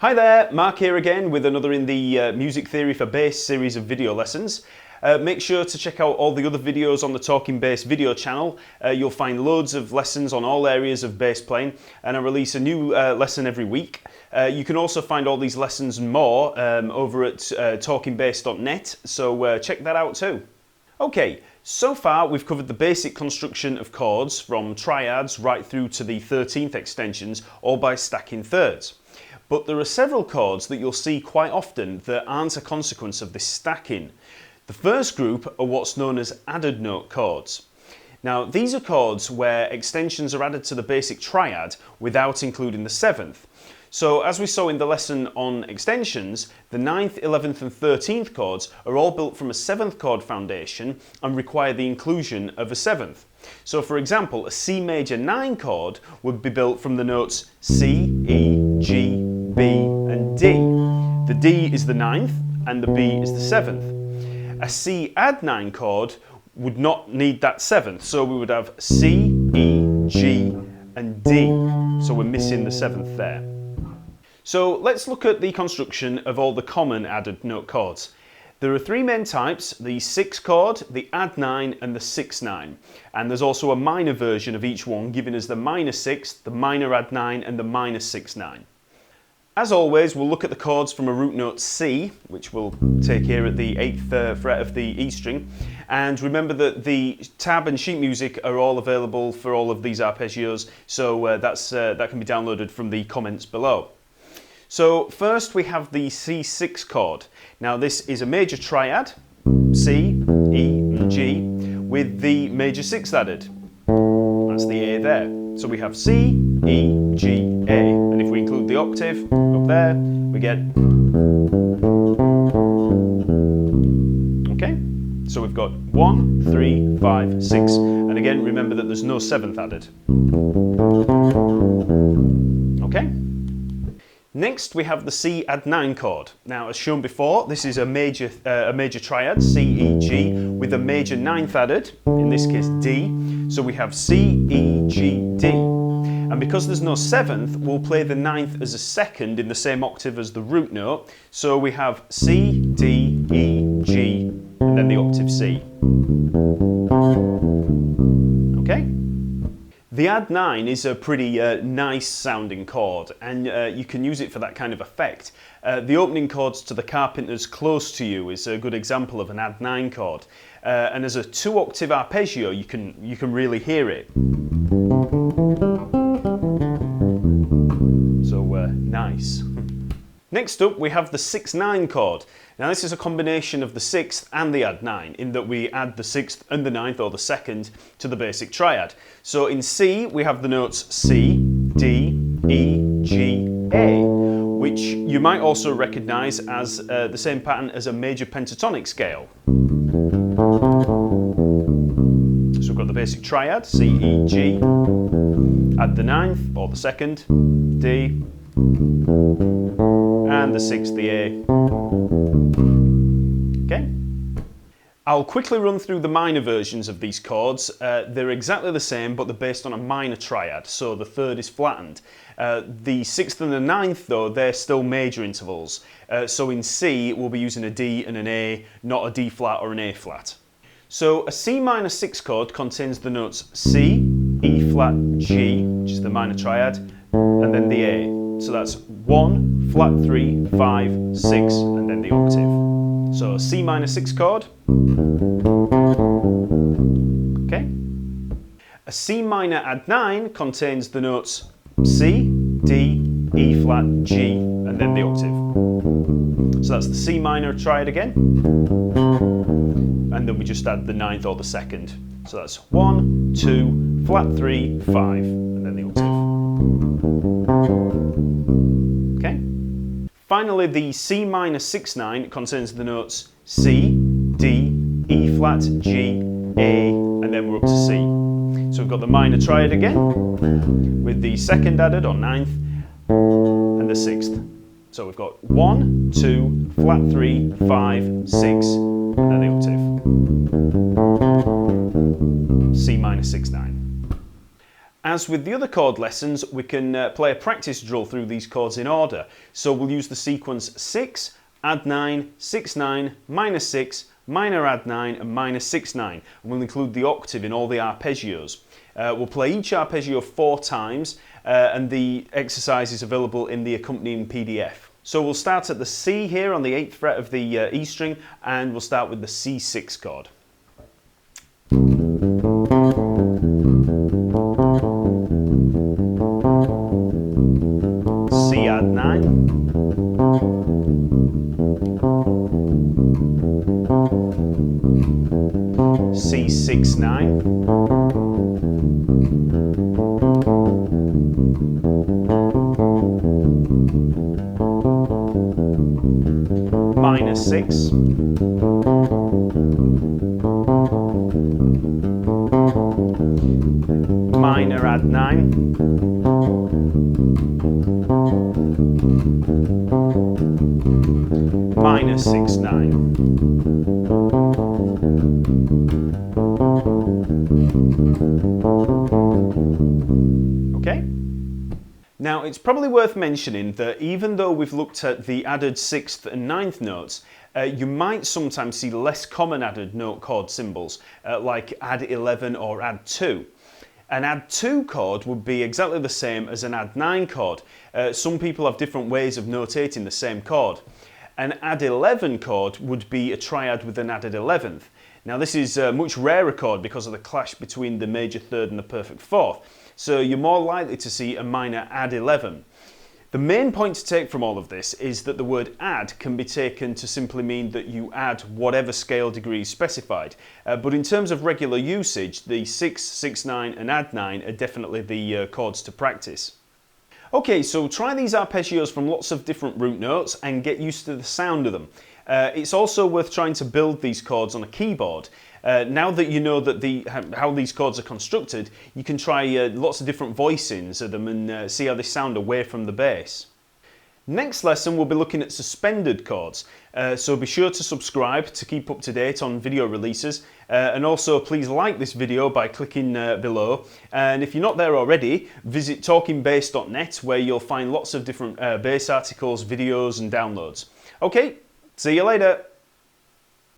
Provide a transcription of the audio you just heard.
Hi there, Mark here again with another in the Music Theory for Bass series of video lessons. Make sure to check out all the other videos on the Talking Bass video channel. You'll find loads of lessons on all areas of bass playing, and I release a new lesson every week. You can also find all these lessons and more over at talkingbass.net, so check that out too. Okay, so far we've covered the basic construction of chords from triads right through to the 13th extensions, all by stacking thirds. But there are several chords that you'll see quite often that aren't a consequence of this stacking. The first group are what's known as added note chords. Now these are chords where extensions are added to the basic triad without including the 7th. So as we saw in the lesson on extensions, the 9th, 11th and 13th chords are all built from a 7th chord foundation and require the inclusion of a 7th. So for example, a C major 9 chord would be built from the notes C, E, G, B and D. The D is the 9th and the B is the 7th. A C add 9 chord would not need that 7th, so we would have C, E, G and D. So we're missing the 7th there. So let's look at the construction of all the common added note chords. There are 3 main types, the 6 chord, the add 9 and the 6/9. And there's also a minor version of each one, giving us the minor 6, the minor add 9 and the minor 6/9. As always, we'll look at the chords from a root note C, which we'll take here at the 8th fret of the E string. And remember that the tab and sheet music are all available for all of these arpeggios, so that can be downloaded from the comments below. So first we have the C6 chord. Now this is a major triad, C, E and G, with the major 6th added. That's the A there. So we have C, E, G, A. And if we include the octave up there, we get... Okay, so we've got 1, 3, 5, 6. And again, remember that there's no 7th added. Okay. Next we have the C add 9 chord. Now as shown before, this is a major triad, C, E, G, with a major 9th added, in this case D. So we have C, E, G, D. And because there's no 7th, we'll play the 9th as a 2nd in the same octave as the root note. So we have C, D, E, G, and then the octave C. Okay? The add 9 is a pretty nice sounding chord, and you can use it for that kind of effect. The opening chords to the Carpenters Close to You is a good example of an add 9 chord. And as a 2-octave arpeggio, you can really hear it. So nice. Next up we have the 6/9 chord. Now this is a combination of the 6th and the add 9, in that we add the 6th and the 9th, or the 2nd, to the basic triad. So in C we have the notes C, D, E, G, A, which you might also recognise as the same pattern as a major pentatonic scale. So we've got the basic triad, C, E, G, add the 9th, or the 2nd, D, and the 6th, the A. Okay. I'll quickly run through the minor versions of these chords. They're exactly the same, but they're based on a minor triad, so the 3rd is flattened. The 6th and the 9th, though, they're still major intervals. So in C, we'll be using a D and an A, not a D flat or an A flat. So a C minor 6 chord contains the notes C, E flat, G, which is the minor triad, and then the A. So that's 1, flat 3, 5, 6, and then the octave. So a C minor 6 chord. Okay. A C minor add 9 contains the notes C, D, E flat, G, and then the octave. So that's the C minor triad again. And then we just add the 9th or the 2nd. So that's 1, 2, flat 3, 5, and then the octave. Okay. Finally, the C minor 6/9 contains the notes C, D, E flat, G, A, and then we're up to C. So we've got the minor triad again, with the 2nd added, or 9th, and the 6th. So we've got 1, 2, flat 3, 5, 6, and then the octave. C minor 6/9. As with the other chord lessons, we can play a practice drill through these chords in order. So we'll use the sequence 6, add 9, 6, 9, minor 6, minor add 9 and minor 6, 9. And we'll include the octave in all the arpeggios. We'll play each arpeggio 4 times and the exercise is available in the accompanying PDF. So we'll start at the C here on the 8th fret of the E string, and we'll start with the C6 chord. C add 9, C6 9, minor 6, minor add 9, minor 6 9. Okay. Now it's probably worth mentioning that even though we've looked at the added 6th and 9th notes, you might sometimes see less common added note chord symbols like add 11 or add 2. An add 2 chord would be exactly the same as an add 9 chord. Some people have different ways of notating the same chord. An add 11 chord would be a triad with an added 11th. Now this is a much rarer chord because of the clash between the major third and the perfect fourth, so you're more likely to see a minor add 11. The main point to take from all of this is that the word add can be taken to simply mean that you add whatever scale degree is specified, but in terms of regular usage, the 6, 6, 9 and add 9 are definitely the chords to practice. Okay, so try these arpeggios from lots of different root notes and get used to the sound of them. It's also worth trying to build these chords on a keyboard. Now that you know that how these chords are constructed, you can try lots of different voicings of them and see how they sound away from the bass. Next lesson we'll be looking at suspended chords, so be sure to subscribe to keep up to date on video releases, and also please like this video by clicking below, and if you're not there already, visit talkingbass.net where you'll find lots of different bass articles, videos and downloads. Okay, see you later!